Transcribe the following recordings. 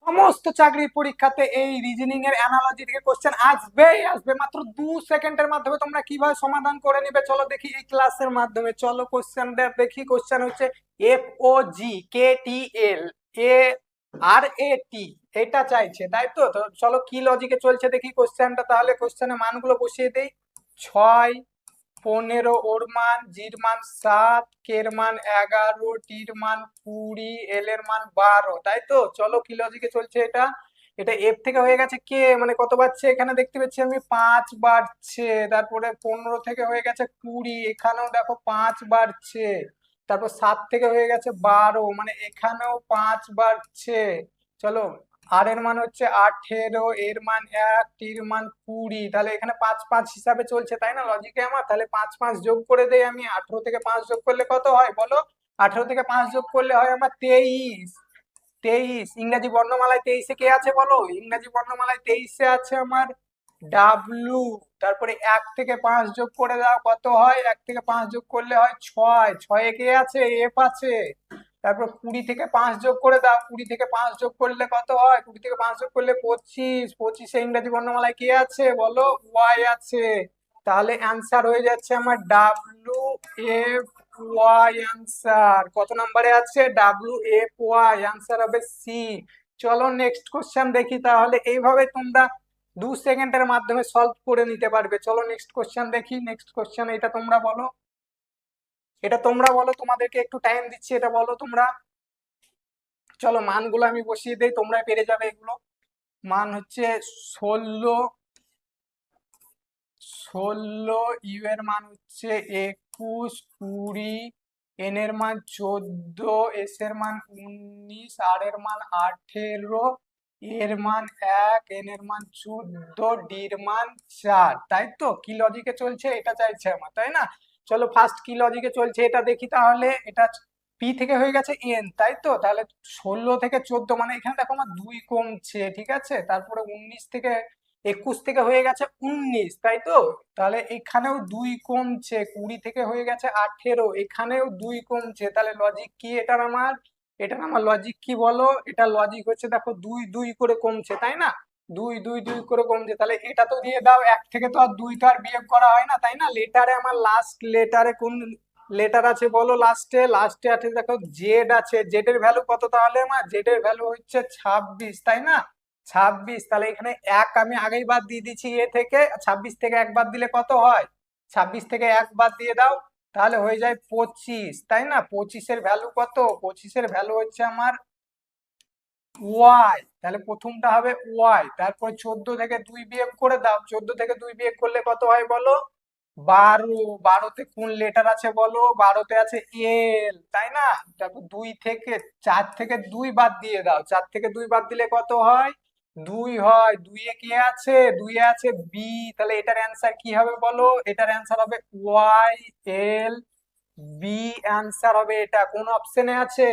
সমস্ত চাকরির পরীক্ষাতে এই রিজনিং এর অ্যানালজি থেকে কোশ্চেন আসবেই আসবে। মাত্র 2 সেকেন্ডের মাধ্যমে তোমরা কিভাবে সমাধান করে নিবে চলো দেখি এই ক্লাসের মাধ্যমে। চলো কোশ্চেনটা দেখি। কোশ্চেন হচ্ছে FOGKTL এ আর এ টি, এটা চাইছে তাই তো। তো চলো কি লজিকে চলছে দেখি কোশ্চেনটা। তাহলে কোশ্চেনের মানগুলো বসিয়ে দেই। 6, 15 ওর মান, জির মান 7, কের মান 11, টির মান 20, এল এর মান 12, তাই তো। চলো কি লজিকে চলছে এটা। এটা এফ থেকে হয়ে গেছে কে, মানে কত বাড়ছে এখানে দেখতে পাচ্ছি আমি 5 বাড়ছে। তারপরে 15 থেকে হয়ে গেছে 20, এখানেও দেখো 5 বাড়ছে। তারপর 7 থেকে হয়ে গেছে 12, মানে এখানেও 5 বাড়ছে। চলো আর এর মান হচ্ছে 18, এর মান 1, টির মান 20, তাহলে এখানে 5 5 হিসাবে চলছে তাই না লজিকে আমার। তাহলে 5 5 যোগ করে দেই আমি। 18 থেকে 5 যোগ করলে কত হয় বলো। 18 থেকে 5 যোগ করলে হয় আমার 23। 23 ইংরাজি বর্ণমালায় 23-এ কে আছে বলো। ইংরাজি বর্ণমালায় 23-এ আছে আমার ডাব্লু। তারপরে 1 থেকে 5 যোগ করে দাও, কত হয়। 1 থেকে 5 যোগ করলে হয় 6। 6-এ কে আছে, এফ আছে। তারপর 20 থেকে 5 যোগ করে দাও, 20 থেকে 5 যোগ করলে কত হয়, 20 থেকে 5 যোগ করলে 25। 25-এ ইংরাজি বর্ণমালায় কে আছে বলো, ওয়াই আছে। তাহলে অ্যান্সার হয়ে যাচ্ছে আমার ডাব্লু এফ ওয়াই। অ্যান্সার কত নম্বরে আছে, ডাব্লু এফ ওয়াই, অ্যান্সার হবে সি। চলো নেক্সট কোশ্চেন দেখি। তাহলে এইভাবে তোমরা 2 সেকেন্ডের মাধ্যমে সলভ করে নিতে পারবে। চলো নেক্সট কোশ্চেন দেখি। নেক্সট কোশ্চেন এটা তোমরা বলো, এটা তোমরা বলো, তোমাদেরকে একটু টাইম দিচ্ছি, এটা বলো তোমরা। চলো মানগুলো আমি বসিয়ে দেই, তোমরা পেরে যাবে এগুলো। মান হচ্ছে 16, 16, ইউ এর মান হচ্ছে 21, 20, এন এর মান 14, এস এর মান 19, আর এর মান 18, এর মান 1, এন এর মান 14, ডির মান 4, তাই তো। কি লজিকে চলছে এটা চাইছে আমার, তাই না। চলো ফার্স্ট কি লজিকে চলছে এটা দেখি। তাহলে এটা পি থেকে হয়ে গেছে এন, তাই তো। তাহলে 16 থেকে 14, মানে এখানে দেখো আমার 2 কমছে, ঠিক আছে। তারপরে 19 থেকে 21 থেকে হয়ে গেছে 19, তাই তো। তাহলে এখানেও 2 কমছে। 20 থেকে হয়ে গেছে 18, এখানেও 2 কমছে। তাহলে লজিক কি এটার আমার, এটার আমার লজিক কি বলো। এটা লজিক হচ্ছে দেখো 2 2 করে কমছে, তাই না। 2 2 2 করে কমছে। তাহলে এটা তো দিয়ে দাও। 1 থেকে তো আর 2 তো আর বিয়োগ করা হয় না, তাই না। লেটারে আমার লাস্ট লেটারে কোন লেটার আছে বলো লাস্টে। লাস্টে আছে দেখো জেড আছে। জেড এর ভ্যালু কত তাহলে আমার, জেড এর ভ্যালু হচ্ছে 26, তাই না। 26, তাহলে এখানে 1 আমি আগেই বাদ দিয়ে দিচ্ছি এ থেকে। 26 থেকে 1 বাদ দিলে কত হয়, 26 থেকে 1 বাদ দিয়ে দাও, তাহলে হয়ে যায় 25, তাই না। 25-এর ভ্যালু কত, 25-এর ভ্যালু হচ্ছে আমার ওয়াই। তাহলে প্রথমটা হবে ওয়াই। তারপর 14 থেকে 2 বিয়োগ করে দাও, 14 থেকে 2 বিয়োগ করলে কত হয় বলো, 12। 12-তে কোন লেটার আছে বলো, 12-তে আছে এল, তাই না। তারপর 2 থেকে 4 থেকে 2 বাদ দিয়ে দাও, 4 থেকে 2 বাদ দিলে কত হয়, 2 হয়। 2-এ কে আছে, 2-এ আছে বি। তাহলে এটার অ্যান্সার কি হবে বলো, এটার অ্যান্সার হবে ওয়াই এল বি। অ্যান্সার হবে এটা। কোন অপশনে আছে,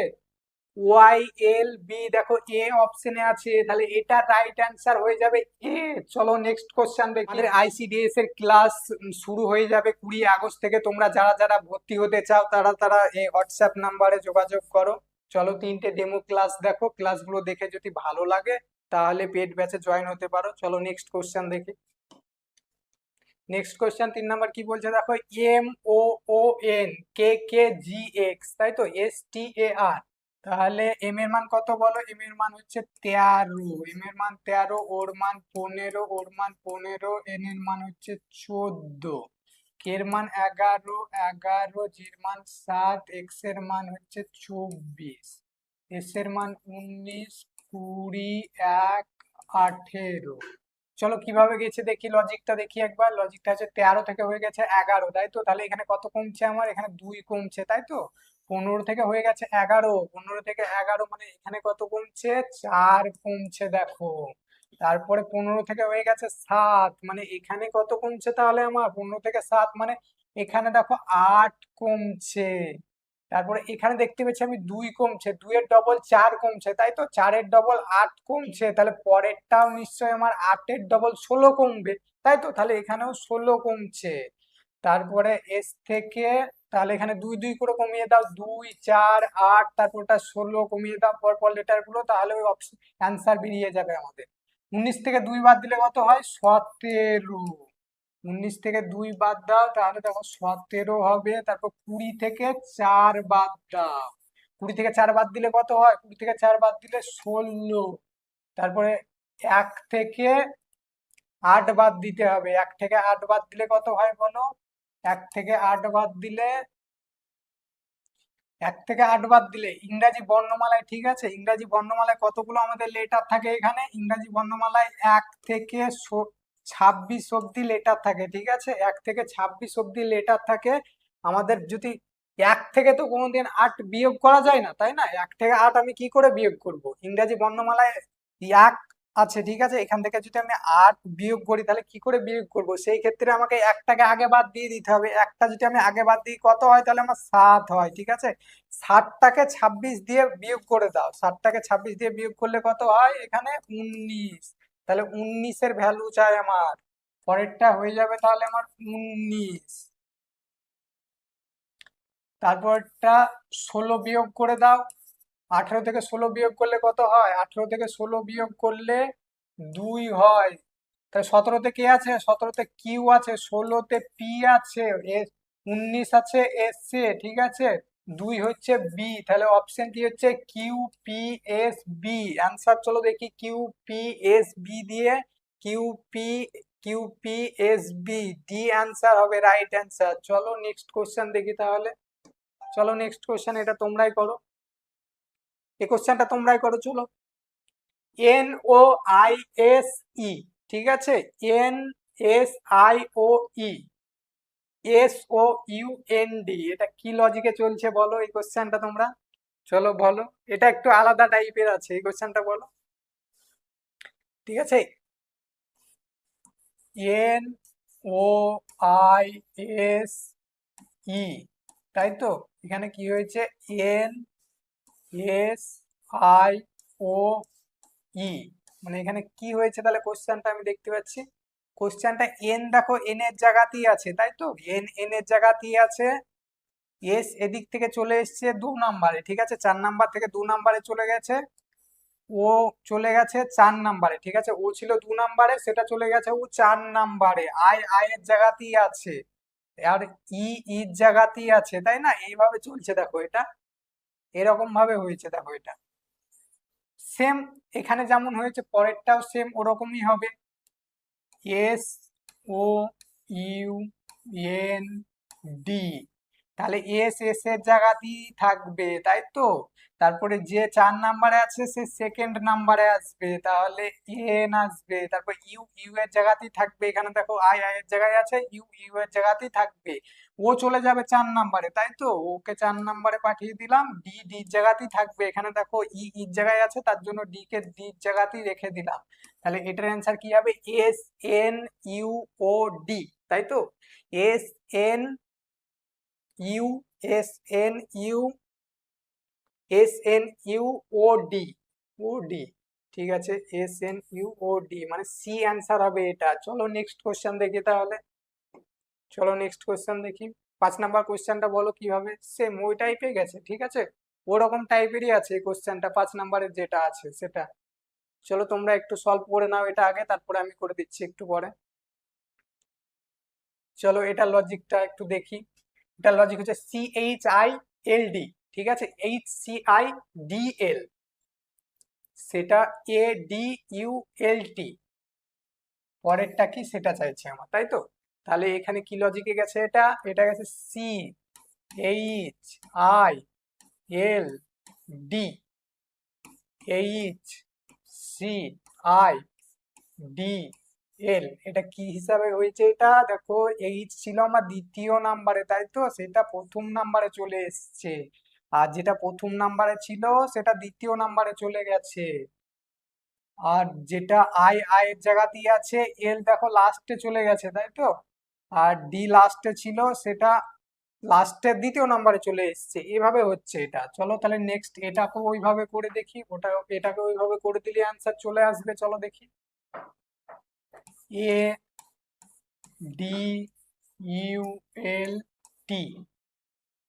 ওয়াই এল বি, দেখো এ অপশনে আছে। তাহলে এটা রাইট অ্যান্সার হয়ে যাবে এ। চলো নেক্সট কোশ্চেন দেখি। আমাদের আইসিডিএস এর ক্লাস শুরু হয়ে যাবে 20 আগস্ট থেকে। তোমরা যারা যারা ভর্তি হতে চাও তারা তারা এই হোয়াটসঅ্যাপ নাম্বারে যোগাযোগ করো। চলো 3টে ডেমো ক্লাস দেখো, ক্লাসগুলো দেখে যদি ভালো লাগে তাহলে পেড ব্যাচে জয়েন হতে পারো। চলো নেক্সট কোশ্চেন দেখি। নেক্সট কোশ্চেন 3 নাম্বার কি বলছে দেখো, M O O N K K G X, তাই তো, এস টি এ আর। তাহলে এম এর মান কত বলো, এম এর মান হচ্ছে 13, এম এর মান 13, ওর মান 15, ওর মান 15, এন এর মান হচ্ছে 14, কের মান 11, 11, জির মান 7, এক্স এর মান হচ্ছে 24, এস এর মান 19, 20, 1, 18। চলো কিভাবে গেছে দেখি, লজিকটা দেখি একবার। লজিকটা হচ্ছে 13 থেকে হয়ে গেছে 11, তাই তো। তাহলে এখানে কত কমছে আমার, এখানে 2 কমছে, তাই তো। 15 থেকে হয়ে গেছে 11, 15 থেকে 11, মানে এখানে কত কমছে, 4 কমছে দেখো। তারপরে 15 থেকে হয়ে গেছে 7, মানে এখানে কত কমছে তাহলে আমার, 15 থেকে 7, মানে এখানে দেখো 8 কমছে। তারপরে এখানে দেখতে পাচ্ছি আমি 2 কমছে, 2 এর ডবল 4 কমছে, তাই তো। 4 এর ডবল 8 কমছে, তাহলে পরেরটাও নিশ্চয়ই আমার 8 এর ডবল 16 কমবে, তাই তো। তাহলে এখানেও 16 কমছে। তারপরে এস থেকে তাহলে এখানে 2 2 করে কমিয়ে দাও, 2 4 8, তারপরটা 16 কমিয়ে দাও পরপর লেটার গুলো, তাহলে ওই অ্যান্সার বেরিয়ে যাবে আমাদের। 19 থেকে 2 বাদ দিলে কত হয়? 17। 19 থেকে 2 বাদ দাও, তাহলে দেখো 17 হবে। তারপর 20 থেকে 4 বাদ দাও, 20 থেকে 4 বাদ দিলে কত হয়? 20 থেকে 4 বাদ দিলে 16। তারপরে 1 থেকে 8 বাদ দিতে হবে, 1 থেকে 8 বাদ দিলে কত হয় বলো? 1 থেকে 8 বাদ দিলে, 1 থেকে 8 বাদ দিলে ইংরাজি বর্ণমালায়, ঠিক আছে, ইংরাজি বর্ণমালায় কতগুলো আমাদের লেটার থাকে? এখানে ইংরাজি বর্ণমালায় 1 থেকে 26 অব্দি লেটার থাকে, ঠিক আছে, 1 থেকে 26 অব্দি লেটার থাকে আমাদের। যদি 1 থেকে তো কোনোদিন 8 বিয়োগ করা যায় না, তাই না? 1 থেকে 8 আমি কি করে বিয়োগ করব? ইংরাজি বর্ণমালায় 1 আছে, ঠিক আছে, এখান থেকে যদি আমি 8 বিয়োগ করি তাহলে কি করে বিয়োগ করব? সেই ক্ষেত্রে আমাকে 1টাকে আগে বাদ দিয়ে দিতে হবে। 1টা যদি আমি আগে বাদ দিই কত হয়? তাহলে আমার 7 হয়, ঠিক আছে। 7টাকে 26 দিয়ে বিয়োগ করে দাও, 7টাকে 26 দিয়ে বিয়োগ করলে কত হয়? এখানে 19। তাহলে 19-এর ভ্যালু চাই আমার। পরেরটা হয়ে যাবে তাহলে আমার 19। তারপরটা 16 বিয়োগ করে দাও, 18 থেকে 16 বিয়োগ করলে কত হয়? 18 থেকে 16 বিয়োগ করলে 2 হয়। তাহলে 17-তে কে আছে? 17-তে কিউ আছে, 16-তে পি আছে, 19 আছে এস এ, ঠিক আছে, 2 হচ্ছে বি। তাহলে অপশন কি হচ্ছে? Q P S B answer. চলো দেখি, কিউ পি এস বি দিয়ে, Q P Q P S B D answer হবে, রাইট অ্যান্সার। চলো নেক্সট কোশ্চেন দেখি তাহলে। চলো নেক্সট কোশ্চেন, এটা তোমরাই করো, এই কোশ্চেনটা তোমরাই করো, চলো। N O I S E, ঠিক আছে, N S I O E S O U N D, এটা কি লজিকে চলছে বলো এই কোশ্চেনটা তোমরা? চলো বলো, এটা একটু আলাদা টাইপের আছে, এই কোশ্চেনটা বলো, ঠিক আছে। N O I S E, তাই তো? এখানে কি হয়েছে? N S I O E, মানে এখানে কি হয়েছে তাহলে? কোশ্চেনটা আমি দেখতে পাচ্ছি, কোশ্চেনটা এন, দেখো এন এর জায়গাতেই আছে, তাই তো, এন এন এর জায়গাতেই আছে। এস এদিক থেকে চলে এসছে 2 নাম্বারে, ঠিক আছে, 4 নাম্বার থেকে 2 নাম্বারে চলে গেছে। ও চলে গেছে 4 নাম্বারে, ঠিক আছে, ও ছিল 2 নাম্বারে, সেটা চলে গেছে ও 4 নাম্বারে। আই আই এর জায়গাতেই আছে, আর ই ইর জায়গাতেই আছে, তাই না? এইভাবে চলছে, দেখো এটা এরকম ভাবে হয়েছে, দেখো এটা সেম এখানে যেমন হয়েছে পরেরটাও সেম ওরকমই হবে। S O U N D, তাহলে এস এস এর জায়গাতেই থাকবে, তাই তো। তারপরে যে 4 নাম্বারে আছে সে সেকেন্ড নাম্বারে আসবে, তাহলে এন আসবে। তারপর ইউ ইউ এর জায়গাতেই থাকবে, এখানে দেখো আই আই এর জায়গায় আছে, ইউ ইউ এর জায়গাতেই থাকবে। ও চলে যাবে 4 নাম্বারে, তাই তো, ওকে 4 নাম্বারে পাঠিয়ে দিলাম। ডি ডির জায়গাতেই থাকবে, এখানে দেখো ই ইর জায়গায় আছে, তার জন্য ডি কে ডির জায়গাতেই রেখে দিলাম। তাহলে এটার অ্যান্সার কি হবে? S N U O D, তাই তো, S N U S N U S N U O D, O D, ঠিক আছে, S N U O D, মানে সি অ্যান্সার হবে এটা। চলো নেক্সট কোশ্চেন দেখি তাহলে, চলো নেক্সট কোশ্চেন দেখি। 5 নাম্বার কোশ্চেনটা বলো কিভাবে? সেম ওই টাইপে গেছে, ঠিক আছে, ওরকম টাইপেরই আছে এই কোশ্চেনটা, 5 নাম্বারের যেটা আছে সেটা। চলো তোমরা একটু সলভ করে নাও এটা আগে, তারপরে আমি করে দিচ্ছি একটু পরে। চলো এটা লজিকটা একটু দেখি। এটা লজিক হচ্ছে C H I L D, ঠিক আছে, H C I D L, সেটা এ ডি ইউ এল টি, পরেরটা কি সেটা চাইছে আমার, তাই তো। তাহলে এখানে কি লজিকে গেছে? এটা এটা গেছে C H I L D, H C I D L, এটা কি হিসাবে হয়েছে? এটা দেখো এইচ ছিল আমার দ্বিতীয় নাম্বারে, তাই তো, সেটা প্রথম নাম্বারে চলে এসছে, আর যেটা প্রথম নাম্বারে ছিল সেটা দ্বিতীয় নাম্বারে চলে গেছে। আর যেটা আই আই এর জায়গাতেই আছে, এল দেখো লাস্টে চলে গেছে, তাই তো, আর ডি লাস্টে ছিল, সেটা লাস্টের দ্বিতীয় নাম্বারে চলে এসছে, এভাবে হচ্ছে এটা। চলো তাহলে নেক্সট এটাকে ওইভাবে করে দেখি, ওটা এটাকে ওইভাবে করে দিলে অ্যান্সার চলে আসবে, চলো দেখি। এ ডি ইউ এল টি,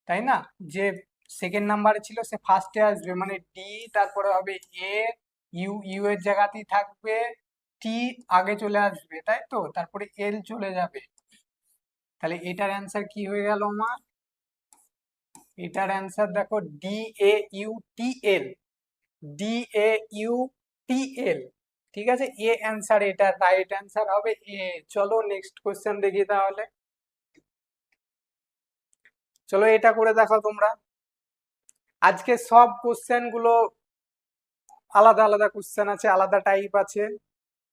তাই না? যে সেকেন্ড নাম্বারে ছিল সে ফার্স্টে আসবে, মানে ডি, তারপরে হবে এ, ইউ, ইউ এর জায়গাতেই থাকবে, টি আগে চলে আসবে, তাই তো, তারপরে এল চলে যাবে। তাহলে এটার অ্যান্সার কি হয়ে গেল আমার? এটার অ্যান্সার দেখো D A U T L, D A U T L. ঠিক আছে, এ অ্যান্সার, এটা রাইট অ্যান্সার হবে এ। চলো নেক্সট কোশ্চেন দেখি তাহলে। চলো এটা করে দেখো তোমরা। আজকে সব কোশ্চেন গুলো আলাদা আলাদা কোশ্চেন আছে, আলাদা টাইপ আছে,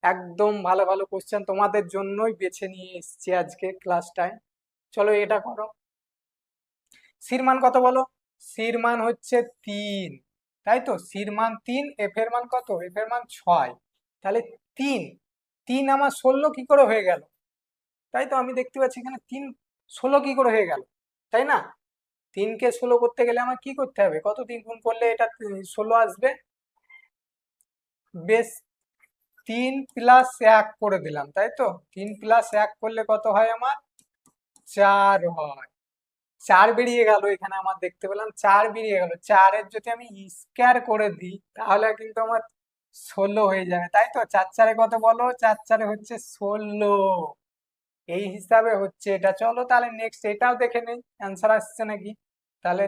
একদম ভালো ভালো কোশ্চেন তোমাদের জন্যই বেছে নিয়ে এসেছি আজকে ক্লাসটায়। চলো এটা করো। সির মান কত বলো? সির মান হচ্ছে 3, তাই তো, সির মান 3, এফ এর মান কত? এফ এর মান 6। তাহলে 3, 3 আমার 16 কি করে হয়ে গেল? তাই তো, আমি দেখতে পাচ্ছি এখানে 3 16 কি করে হয়ে গেল, তাই না? 3কে 16 করতে গেলে আমার কি করতে হবে? কত 3 গুণ করলে এটা 16 আসবে? বেশ, 3+1 করে দিলাম, তাই তো, 3+1 করলে কত হয় আমার? 4 হয়। 4 বেরিয়ে গেল এখানে, আমার দেখতে পেলাম 4 বেরিয়ে গেল। 4-এর যদি আমি স্কয়ার করে দিই তাহলে কিন্তু আমার 16 হয়ে যাবে, তাই তো। 4 4 কত বলো? 4 4 হচ্ছে 16, এই হিসাবে হচ্ছে এটা। চলো তাহলে নেক্সট এটাও দেখে নেই অ্যান্সার আসছে নাকি। তাহলে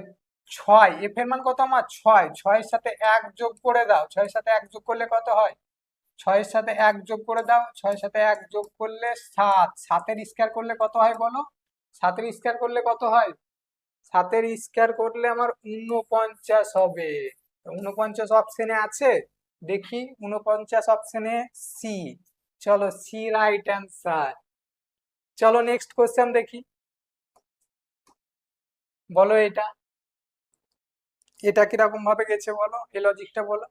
6, এফ এর মান কত আমার? 6, 6-এর সাথে 1 যোগ করে দাও, 6-এর সাথে 1 যোগ করলে কত হয়? 6-এর সাথে 1 যোগ করে দাও, 6-এর সাথে 1 যোগ করলে 7, 7-এর স্কয়ার করলে কত হয় বলো? 7-এর স্কয়ার করলে কত হয়? 7-এর স্কয়ার করলে আমার 49 হবে। 49 অপশনে আছে, দেখি 49 অপশনে সি। চলো সি রাইট অ্যান্সার। চলো নেক্সট কোশ্চেন দেখি, বলো এটা, এটা কিরকম ভাবে গেছে বলো, এই লজিকটা বলো।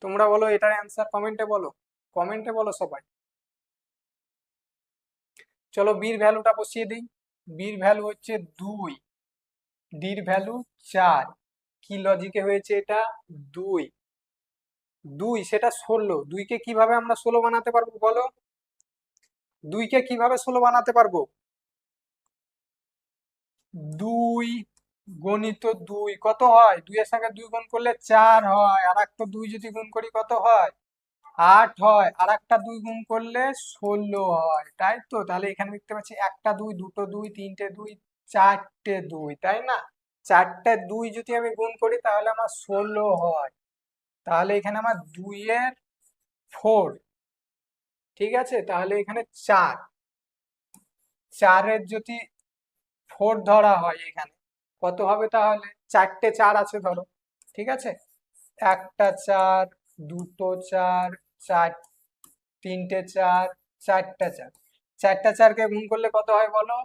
তোমরা বলো এটার অ্যান্সার, কমেন্টে বলো, কমেন্টে বলো সবাই। চলো বির ভ্যালুটা বসিয়ে দিই। বির ভ্যালু হচ্ছে 2, ডির ভ্যালু 4। কি লজিকে হয়েছে এটা? 2, 2 সেটা 16, 2কে কিভাবে আমরা 16 বানাতে পারবো বলো? 2কে কিভাবে 16 বানাতে পারবো? 2 গণিত 2 কত হয়? 2 এর সঙ্গে 2 গুণ করলে 4 হয়, আর একটা 2 যদি গুণ করি কত হয়? 8 হয়, আর একটা 2 গুণ করলে 16 হয়, তাই তো। তাহলে এখানে দেখতে পাচ্ছি একটা 2, দুটো 2, তিনটে 2, চারটে 2, তাই না? চারটে 2 যদি আমি গুণ করি তাহলে আমার 16 হয়। তাহলে এখানে আমার 2 এর 4, ঠিক আছে, তাহলে এখানে 4, 4-এর যদি 4 ধরা হয় এখানে কত হবে তাহলে? চারটে 4 আছে ধরো, ঠিক আছে, একটা 4, দুটো 4, চার, তিনটে 4, চারটা 4, চারটা 4কে গুণ করলে কত হয় বলো?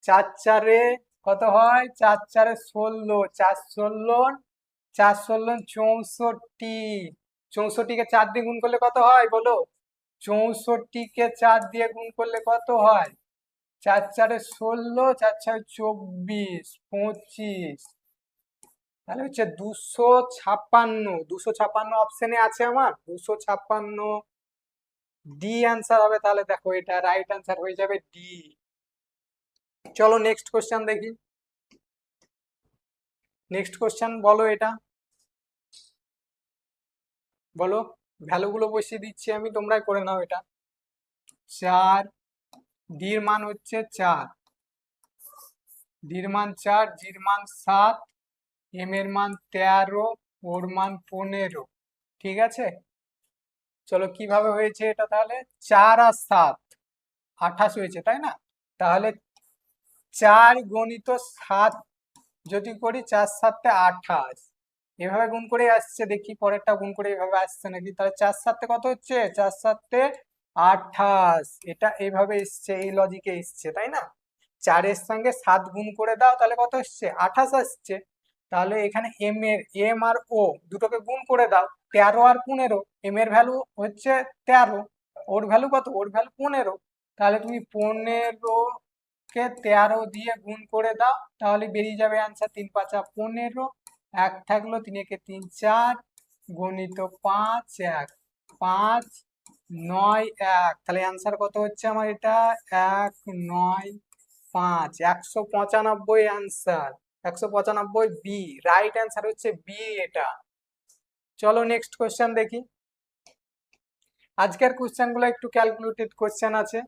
4 4-এ কত হয়? 4 4-এ 16, 4 16, 4 16 64, 64কে 4 দিয়ে গুণ করলে কত হয় বলো? 64কে 4 দিয়ে গুণ করলে কত হয়? 4 4-এ 16, 4 4 24, 25, তাহলে হচ্ছে 256। 256 অপশনে আছে আমার, 256 ডি অ্যান্সার হবে। তাহলে দেখো এটা রাইট অ্যান্সার হয়ে যাবে ডি। চলো নেক্সট কোশ্চেন দেখি। নেক্সট কোশ্চেন বলো এটা, বলো। ভ্যালুগুলো বসিয়ে দিচ্ছি আমি, তোমরাই করে নাও এটা। 4, ডির মান হচ্ছে 4, ডির মান 4, জির মান 7, এম এর মান 13, ওর মান 15, ঠিক আছে। চলো কিভাবে হয়েছে এটা তাহলে? 4 আর 7 28 হয়েছে, তাই না? তাহলে 4 গণিত 7 যদি করি, 4 7-এ 28, এভাবে গুণ করে আসছে, দেখি পরেরটা গুণ করে এভাবে আসছে নাকি। তাহলে 4 7-এ কত হচ্ছে? 4 7-এ 28, এটা এইভাবে এসছে, এই লজিকে এসছে, তাই না? 4-এর সঙ্গে 7 গুণ করে দাও, তাহলে কত এসছে? 28 আসছে। তাহলে এখানে এম আর ও দুটোকে গুণ করে দাও, 13 আর 15, এম এর ভ্যালু হচ্ছে 13, ওর ভ্যালু কত? ওর ভ্যালু 15। তাহলে তুমি 15কে 13 দিয়ে গুণ করে দাও, তাহলে বেরিয়ে যাবে অ্যান্সার 3 5 15, এক থাকলো, 3 একে 3 4, গণিত 5 1, 5 9 1, তাহলে অ্যান্সার কত হচ্ছে আমার? এটা 1 9 5, 195 অ্যান্সার। 195 বি, রাইট অ্যান্সার হচ্ছে বি এটা। চলো নেক্সট কোশ্চেন দেখি। আজকের কোশ্চেন গুলো একটু ক্যালকুলেটেড কোশ্চেন আছে।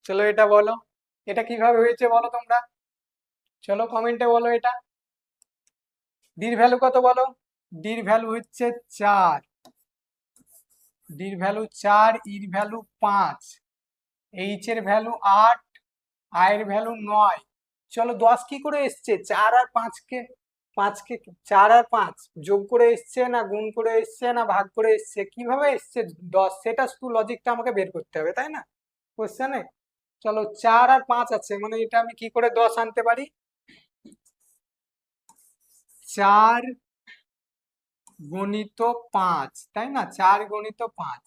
চলো এটা বলো, এটা কিভাবে হয়েছে বলো তোমরা, চলো কমেন্টে বলো। এটা ডির ভ্যালু কত বলো? ডির ভ্যালু হচ্ছে 4, ডির ভ্যালু 4, ইর ভ্যালু 5, এইচ এর ভ্যালু 8, আই এর ভ্যালু 9। চলো 10 কি করে এসছে? 4 আর 5কে 4 আর 5 যোগ করে এসছে না গুণ করে এসছে না ভাগ করে এসছে, কিভাবে এসছে 10, সেটা শুধু লজিকটা আমাকে বের করতে হবে, তাই না কোশ্চেনে? চলো 4 আর 5 আছে, মানে এটা আমি কি করে 10 আনতে পারি? 4 গুণিত 5, তাই না? 4 গুণিত 5,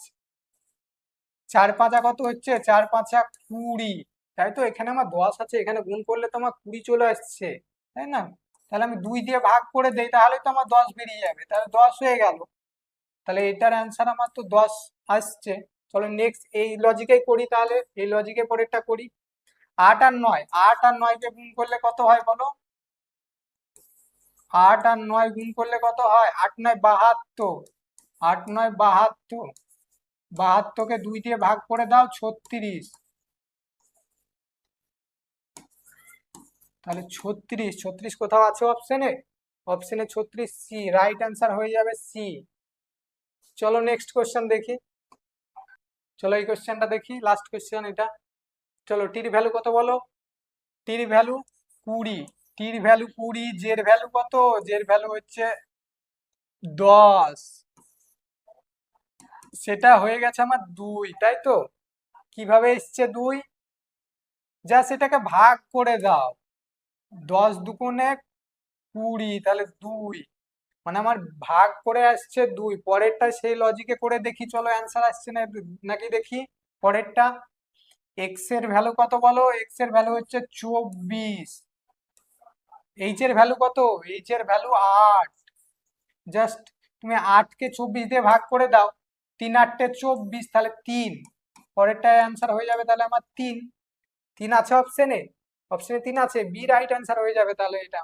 4 5 কত হচ্ছে? 4 5 20, তাই তো? এখানে আমার 10 আছে, এখানে গুণ করলে তো আমার 20 চলে আসছে, তাই না? তাহলে আমি 2 দিয়ে ভাগ করে দেই, তাহলে তো আমার 10 বেরিয়ে যাবে, তাহলে 10 হয়ে গেল। তাহলে এটার অ্যান্সার আমার তো 10 আসছে। চলো নেক্সট এই লজিকেই করি, তাহলে এই লজিকে পরেরটা করি। 8 আর 9, 8 আর 9 কে গুণ করলে কত হয় বলো? 8 আর 9 গুণ করলে কত হয়? 8 9 72, 8 9 72, 72কে 2 দিয়ে ভাগ করে দাও, 36। তাহলে 36, 36 কোথাও আছে অপশনে? অপশনে 36 সি, রাইট অ্যান্সার হয়ে যাবে সি। চলো নেক্সট কোশ্চেন দেখি। চলো এই কোশ্চেনটা দেখি, লাস্ট কোশ্চেন এটা। চলো টির ভ্যালু কত বলো? টির ভ্যালু 20, টির ভ্যালু 20, জের ভ্যালু কত? জের ভ্যালু হচ্ছে 10, সেটা হয়ে গেছে আমার 2, তাই তো? কিভাবে এসছে 2? যা সেটাকে ভাগ করে দাও, 10 দুগুণে 20, তাহলে 2, মানে আমার ভাগ করে আসছে 2। পরেরটা সেই লজিকে করে দেখি, চলো অ্যান্সার আসছে না নাকি দেখি পরেরটা। এক্স এর ভ্যালু কত বলো? এক্স এর ভ্যালু হচ্ছে 24, এইচ এর ভ্যালু কত? এইচ এর ভ্যালু 8। জাস্ট তুমি 8কে 24 দিয়ে ভাগ করে দাও, 3 8 24, তাহলে 3। পরেরটা অ্যান্সার হয়ে যাবে তাহলে আমার 3। 3 আছে অপশনে? অপশনে 3 আছে, বি রাইট অ্যান্সার হয়ে যাবে তাহলে এটা।